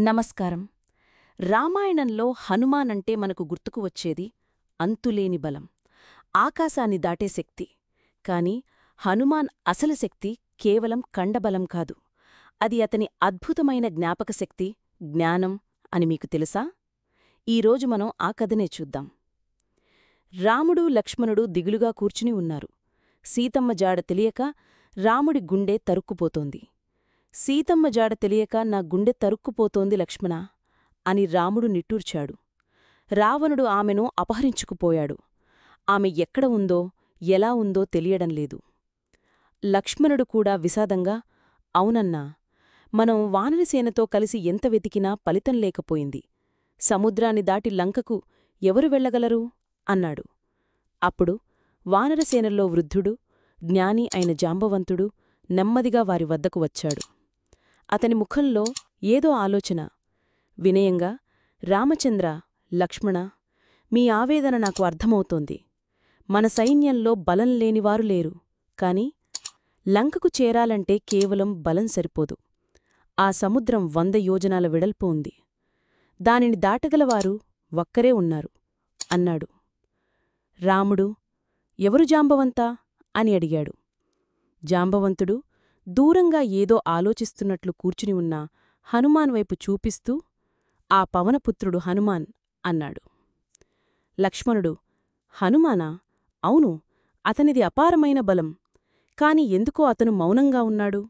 నమస్కారం. రామాయణంలో హనుమానంటే మనకు గుర్తుకు వచ్చేది అంతులేని బలం, ఆకాశాన్ని దాటే శక్తి. కాని హనుమాన్ అసలు శక్తి కేవలం కండబలం కాదు, అది అతని అద్భుతమైన జ్ఞాపకశక్తి, జ్ఞానం అని మీకు తెలుసా? ఈరోజు మనం ఆ కథనే చూద్దాం. రాముడు లక్ష్మణుడు దిగులుగా కూర్చుని ఉన్నారు. సీతమ్మ జాడ తెలియక రాముడి గుండె తరుక్కుపోతోంది. సీతమ్మ జాడ తెలియక నా గుండె తరుక్కుపోతోంది లక్ష్మణా అని రాముడు నిట్టూర్చాడు. రావణుడు ఆమెను అపహరించుకుపోయాడు. ఆమె ఎక్కడ ఉందో, ఎలా ఉందో తెలియడంలేదు. లక్ష్మణుడు కూడా విషాదంగా, అవునన్నా, మనం వానరసేనతో కలిసి ఎంత వెతికినా ఫలితం లేకపోయింది. సముద్రాన్ని దాటి లంకకు ఎవరు వెళ్లగలరు అన్నాడు. అప్పుడు వానరసేనల్లో వృద్ధుడు, జ్ఞాని అయిన జాంబవంతుడు నెమ్మదిగా వారి వద్దకు వచ్చాడు. అతని ముఖంలో ఏదో ఆలోచన. వినయంగా, రామచంద్ర, లక్ష్మణ, మీ ఆవేదన నాకు అర్థమవుతోంది. మన సైన్యంలో బలం లేనివారు లేరు. కాని లంకకు చేరాలంటే కేవలం బలం సరిపోదు. ఆ సముద్రం 100 యోజనాల వెడల్పు ఉంది. దానిని దాటగలవారు ఒక్కరే ఉన్నారు అన్నాడు. రాముడు, ఎవరు జాంబవంతా అని అడిగాడు. జాంబవంతుడు దూరంగా ఏదో ఆలోచిస్తున్నట్లు కూర్చుని ఉన్న హనుమాన్ వైపు చూపిస్తూ, ఆ పవనపుత్రుడు హనుమాన్ అన్నాడు. లక్ష్మణుడు, హనుమానా? అవును, అతనిది అపారమైన బలం. కాని ఎందుకో అతను మౌనంగా ఉన్నాడు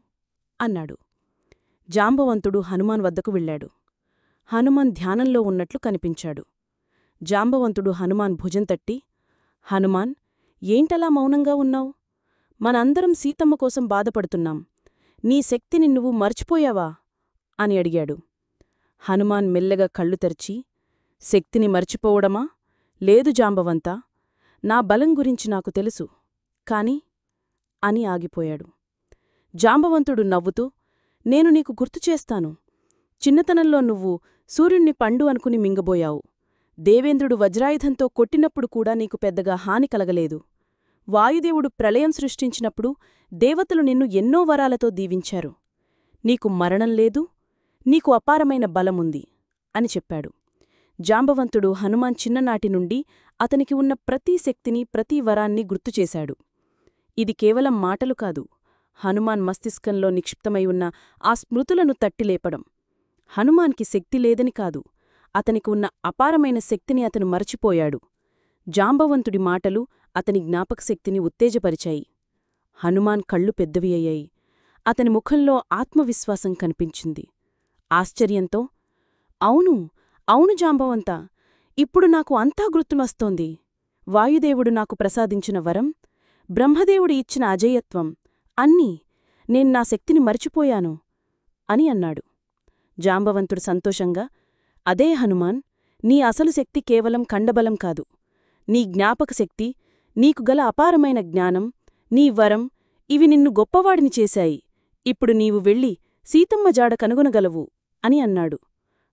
అన్నాడు. జాంబవంతుడు హనుమాన్ వద్దకు వెళ్ళాడు. హనుమాన్ ధ్యానంలో ఉన్నట్లు కనిపించాడు. జాంబవంతుడు హనుమాన్ భుజం తట్టి, హనుమాన్, ఏంటలా మౌనంగా ఉన్నావు? మనందరం సీతమ్మ కోసం బాధపడుతున్నాం. నీ శక్తిని నువ్వు మర్చిపోయావా అని అడిగాడు. హనుమాన్ మెల్లగా కళ్ళు తెరిచి, శక్తిని మర్చిపోవడమా? లేదు జాంబవంతా, నా బలం గురించి నాకు తెలుసు. కాని అని ఆగిపోయాడు. జాంబవంతుడు నవ్వుతూ, నేను నీకు గుర్తుచేస్తాను. చిన్నతనంలో నువ్వు సూర్యుణ్ణి పండు అనుకుని మింగబోయావు. దేవేంద్రుడు వజ్రాయుధంతో కొట్టినప్పుడు కూడా నీకు పెద్దగా హాని కలగలేదు. వాయుదేవుడు ప్రళయం సృష్టించినప్పుడు దేవతలు నిన్ను ఎన్నో వరాలతో దీవించారు. నీకు మరణం లేదు, నీకు అపారమైన బలముంది అని చెప్పాడు. జాంబవంతుడు హనుమాన్ చిన్ననాటి నుండి అతనికి ఉన్న ప్రతీ శక్తిని, ప్రతీ వరాన్ని గుర్తుచేశాడు. ఇది కేవలం మాటలు కాదు, హనుమాన్ మస్తిష్కంలో నిక్షిప్తమై ఉన్న ఆ స్మృతులను తట్టిలేపడం. హనుమాన్కి శక్తి లేదని కాదు, అతనికి ఉన్న అపారమైన శక్తిని అతను మరచిపోయాడు. జాంబవంతుడి మాటలు అతని జ్ఞాపకశక్తిని ఉత్తేజపరిచాయి. హనుమాన్ కళ్ళు పెద్దవి అయ్యాయి. అతని ముఖంలో ఆత్మవిశ్వాసం కనిపించింది. ఆశ్చర్యంతో, అవును, అవును జాంబవంతా, ఇప్పుడు నాకు అంతా గుర్తుమస్తోంది. వాయుదేవుడు నాకు ప్రసాదించిన వరం, బ్రహ్మదేవుడు ఇచ్చిన అజేయత్వం, అన్నీ నేను నా శక్తిని మరిచిపోయాను అని అన్నాడు. జాంబవంతుడు సంతోషంగా, అదే హనుమాన్, నీ అసలు శక్తి కేవలం కండబలం కాదు. నీ జ్ఞాపకశక్తి, నీకు గల అపారమైన జ్ఞానం, నీ వరం, ఇవి నిన్ను గొప్పవాడిని చేశాయి. ఇప్పుడు నీవు వెళ్ళి సీతమ్మ జాడ కనుగొనగలవు అని అన్నాడు.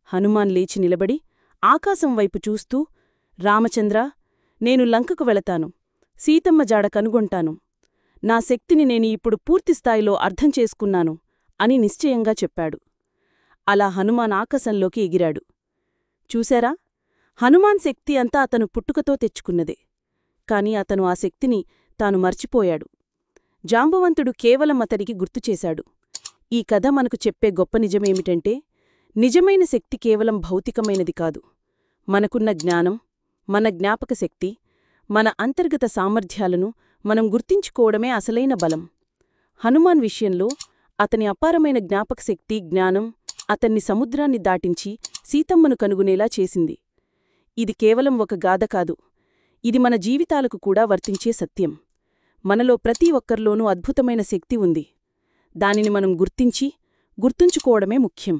హనుమాన్ లేచి నిలబడి ఆకాశం వైపు చూస్తూ, రామచంద్రా, నేను లంకకు వెళతాను, సీతమ్మ జాడ కనుగొంటాను. నా శక్తిని నేను ఇప్పుడు పూర్తిస్థాయిలో అర్థం చేసుకున్నాను అని నిశ్చయంగా చెప్పాడు. అలా హనుమాన్ ఆకాశంలోకి ఎగిరాడు. చూశారా, హనుమాన్ శక్తి అంతా అతను పుట్టుకతో తెచ్చుకున్నదే. కాని అతను ఆ శక్తిని తాను మర్చిపోయాడు. జాంబవంతుడు కేవలం అతనికి గుర్తుచేశాడు. ఈ కథ మనకు చెప్పే గొప్ప నిజమేమిటంటే, నిజమైన శక్తి కేవలం భౌతికమైనది కాదు. మనకున్న జ్ఞానం, మన జ్ఞాపకశక్తి, మన అంతర్గత సామర్థ్యాలను మనం గుర్తించుకోవడమే అసలైన బలం. హనుమాన్ విషయంలో అతని అపారమైన జ్ఞాపకశక్తి, జ్ఞానం అతన్ని సముద్రాన్ని దాటించి సీతమ్మను కనుగొనేలా చేసింది. ఇది కేవలం ఒక గాథ కాదు, ఇది మన జీవితాలకు కూడా వర్తించే సత్యం. మనలో ప్రతి ఒక్కరిలోనూ అద్భుతమైన శక్తి ఉంది. దానిని మనం గుర్తించుకోవడమే ముఖ్యం.